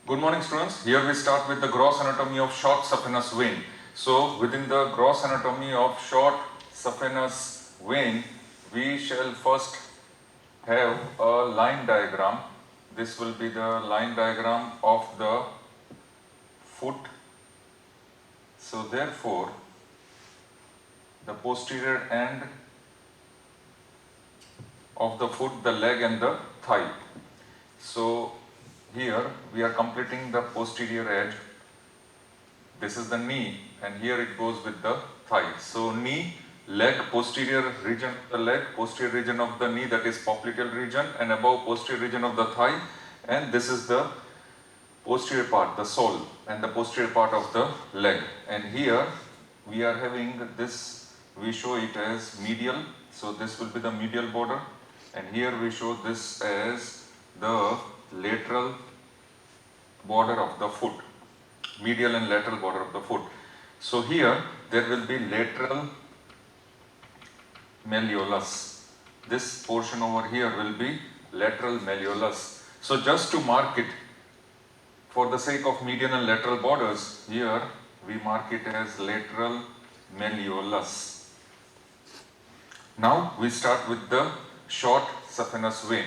Good morning, students. Here we start with the gross anatomy of short saphenous vein. So within the gross anatomy of short saphenous vein, we shall first have a line diagram. This will be the line diagram of the foot. So therefore, the posterior end of the foot, the leg and the thigh. So here we are completing the posterior edge. This is the knee, and here it goes with the thigh. So knee, leg, posterior region of the leg, posterior region of the knee, that is popliteal region, and above posterior region of the thigh, and this is the posterior part, the sole, and the posterior part of the leg. And here we are having this, we show it as medial, so this will be the medial border, and here we show this as the lateral border of the foot, medial and lateral border of the foot. So here there will be lateral malleolus. This portion over here will be lateral malleolus. So just to mark it, for the sake of median and lateral borders, here we mark it as lateral malleolus. Now we start with the short saphenous vein.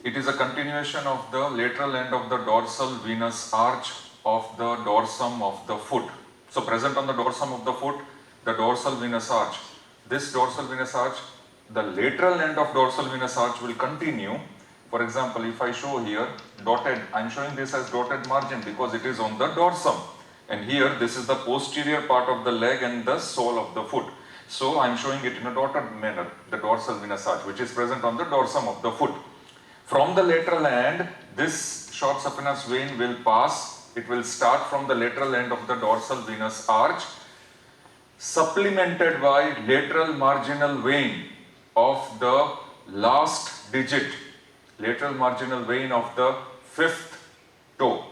It is a continuation of the lateral end of the dorsal venous arch of the dorsum of the foot. So present on the dorsum of the foot, the dorsal venous arch. This dorsal venous arch, the lateral end of dorsal venous arch will continue. For example, if I show here dotted, I am showing this as dotted margin because it is on the dorsum. And here this is the posterior part of the leg and the sole of the foot. So I am showing it in a dotted manner, the dorsal venous arch, which is present on the dorsum of the foot. From the lateral end, this short saphenous vein will pass. It will start from the lateral end of the dorsal venous arch, supplemented by lateral marginal vein of the last digit, lateral marginal vein of the fifth toe.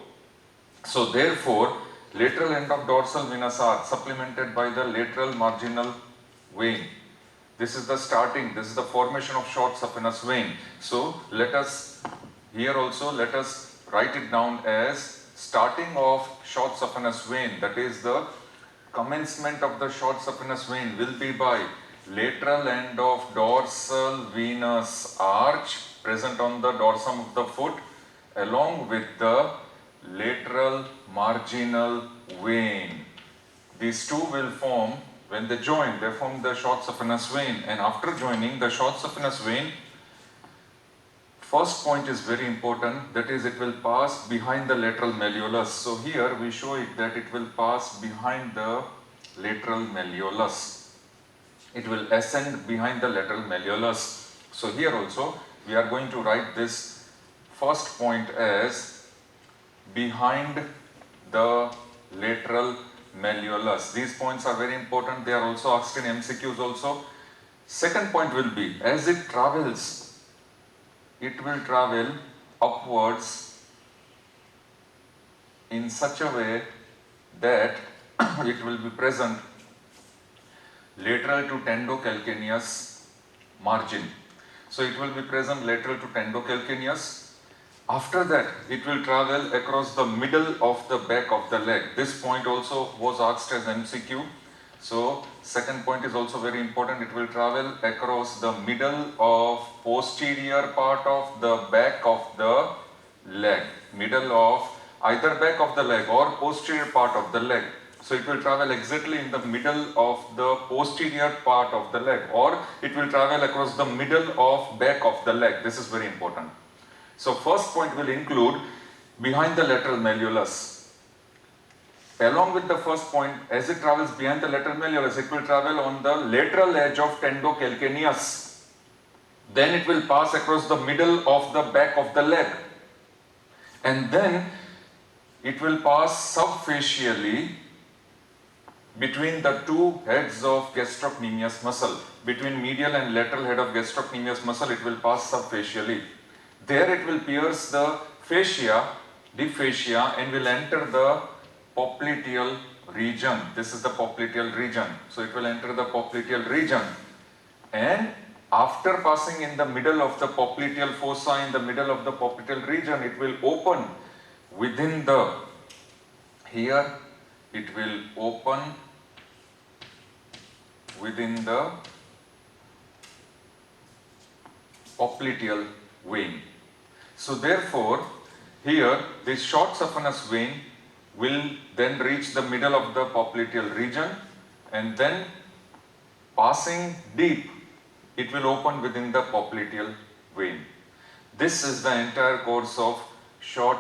So therefore, lateral end of dorsal venous arch supplemented by the lateral marginal vein. This is the starting, this is the formation of short saphenous vein. So let us, here also let us write it down as starting of short saphenous vein, that is the commencement of the short saphenous vein will be by lateral end of dorsal venous arch present on the dorsum of the foot along with the lateral marginal vein. These two will form, when they join, they form the short saphenous vein, and after joining the short saphenous vein, first point is very important, that is it will pass behind the lateral malleolus. So here we show it that it will pass behind the lateral malleolus. It will ascend behind the lateral malleolus. So here also we are going to write this first point as behind the lateral malleolus. These points are very important. They are also asked in MCQs also. Second point will be, as it travels, it will travel upwards in such a way that it will be present lateral to tendocalcaneus margin. So it will be present lateral to tendocalcaneus. After that, it will travel across the middle of the back of the leg. This point also was asked as MCQ. So second point is also very important. It will travel across the middle of posterior part of the back of the leg. Middle of either back of the leg or posterior part of the leg. So it will travel exactly in the middle of the posterior part of the leg, or it will travel across the middle of back of the leg. This is very important. So first point will include behind the lateral malleolus. Along with the first point, as it travels behind the lateral malleolus, it will travel on the lateral edge of tendocalcaneus. Then it will pass across the middle of the back of the leg. And then it will pass subfacially between the two heads of gastrocnemius muscle. Between medial and lateral head of gastrocnemius muscle, it will pass subfacially. There it will pierce the fascia, deep fascia, and will enter the popliteal region. This is the popliteal region. So it will enter the popliteal region, and after passing in the middle of the popliteal fossa, in the middle of the popliteal region, it will open within the, here it will open within the popliteal vein. So therefore, here this short saphenous vein will then reach the middle of the popliteal region, and then passing deep, it will open within the popliteal vein. This is the entire course of short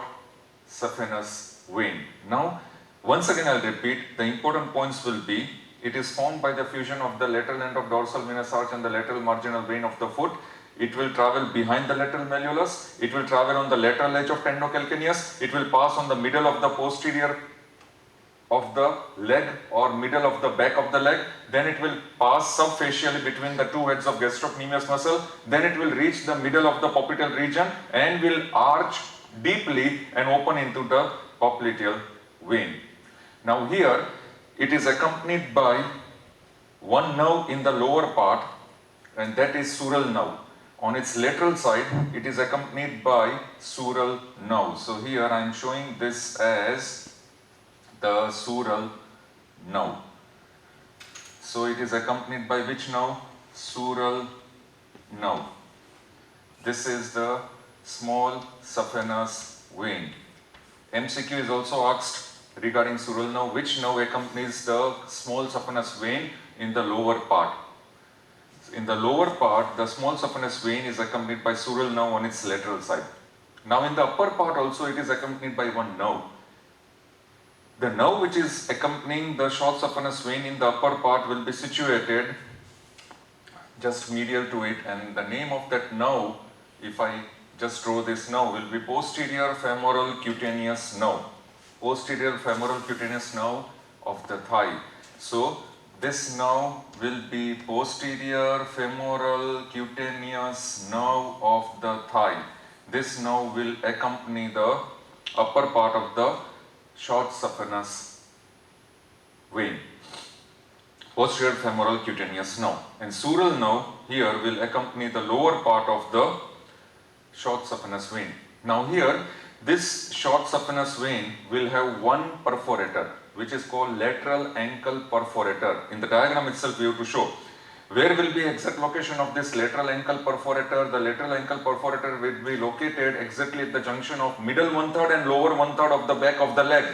saphenous vein. Now, once again I'll repeat, the important points will be, it is formed by the fusion of the lateral end of dorsal venous arch and the lateral marginal vein of the foot. It will travel behind the lateral malleolus, it will travel on the lateral edge of tendocalcaneus, it will pass on the middle of the posterior of the leg or middle of the back of the leg, then it will pass subfacially between the two heads of gastrocnemius muscle, then it will reach the middle of the popliteal region and will arch deeply and open into the popliteal vein. Now here it is accompanied by one nerve in the lower part, and that is sural nerve. On its lateral side, it is accompanied by sural nerve. So here I am showing this as the sural nerve. So it is accompanied by which nerve? Sural nerve. This is the small saphenous vein. MCQ is also asked regarding sural nerve, which nerve accompanies the small saphenous vein in the lower part. In the lower part, the small saphenous vein is accompanied by sural nerve on its lateral side. Now in the upper part also it is accompanied by one nerve. The nerve which is accompanying the short saphenous vein in the upper part will be situated just medial to it, and the name of that nerve, if I just draw this nerve, will be posterior femoral cutaneous nerve. Posterior femoral cutaneous nerve of the thigh. So this nerve will be posterior femoral cutaneous nerve of the thigh. This nerve will accompany the upper part of the short saphenous vein. Posterior femoral cutaneous nerve. And sural nerve here will accompany the lower part of the short saphenous vein. Now here, this short saphenous vein will have one perforator, which is called lateral ankle perforator. In the diagram itself we have to show where will be exact location of this lateral ankle perforator. The lateral ankle perforator will be located exactly at the junction of middle 1/3 and lower 1/3 of the back of the leg.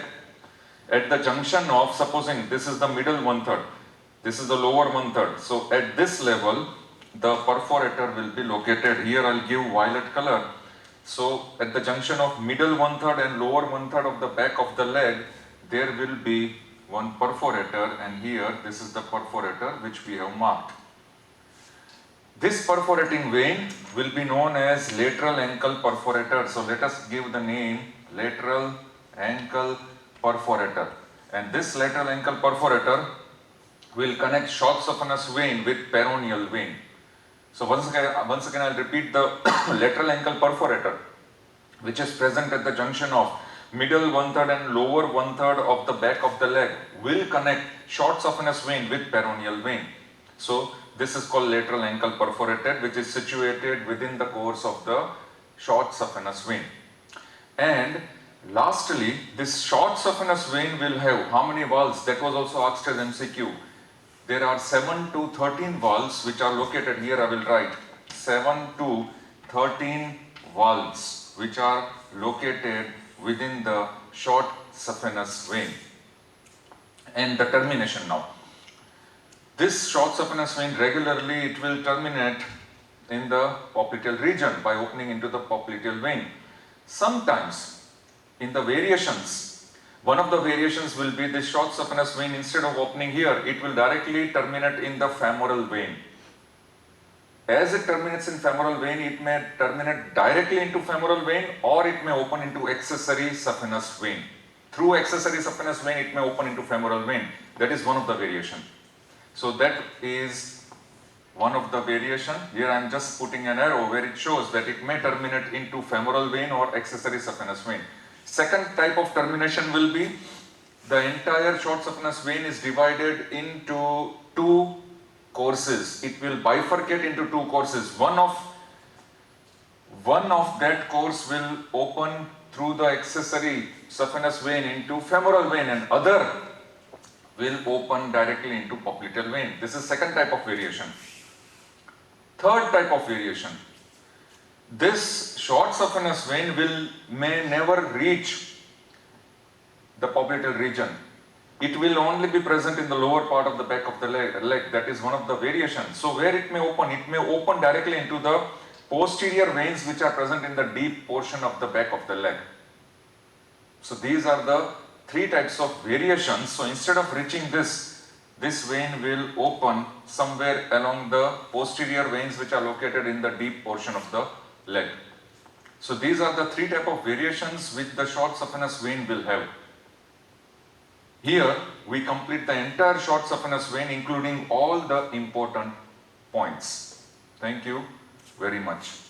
At the junction of, supposing this is the middle 1/3, this is the lower 1/3. So at this level, the perforator will be located. Here I'll give violet color. So at the junction of middle 1/3 and lower 1/3 of the back of the leg, there will be one perforator, and here this is the perforator which we have marked. This perforating vein will be known as lateral ankle perforator. So let us give the name lateral ankle perforator. And this lateral ankle perforator will connect short saphenous vein with peroneal vein. So once again I'll repeat, the lateral ankle perforator, which is present at the junction of middle 1/3 and lower 1/3 of the back of the leg, will connect short saphenous vein with peroneal vein. So this is called lateral ankle perforator, which is situated within the course of the short saphenous vein. And lastly, this short saphenous vein will have how many valves? That was also asked as MCQ. There are 7 to 13 valves which are located here. I will write 7 to 13 valves which are located within the short saphenous vein. And the termination now. This short saphenous vein regularly it will terminate in the popliteal region by opening into the popliteal vein. Sometimes in the variations, one of the variations will be this short saphenous vein, instead of opening here, it will directly terminate in the femoral vein. As it terminates in femoral vein, it may terminate directly into femoral vein, or it may open into accessory saphenous vein. Through accessory saphenous vein, it may open into femoral vein. That is one of the variation. So that is one of the variation. Here I am just putting an arrow where it shows that it may terminate into femoral vein or accessory saphenous vein. Second type of termination will be the entire short saphenous vein is divided into two courses. It will bifurcate into two courses. One of that course will open through the accessory saphenous vein into femoral vein, and other will open directly into popliteal vein. This is second type of variation. Third type of variation. This short saphenous vein may never reach the popliteal region. It will only be present in the lower part of the back of the leg. That is one of the variations. So where it may open directly into the posterior veins which are present in the deep portion of the back of the leg. So these are the three types of variations. So instead of reaching this vein will open somewhere along the posterior veins which are located in the deep portion of the leg. So these are the three type of variations which the short saphenous vein will have. Here we complete the entire short saphenous vein, including all the important points. Thank you very much.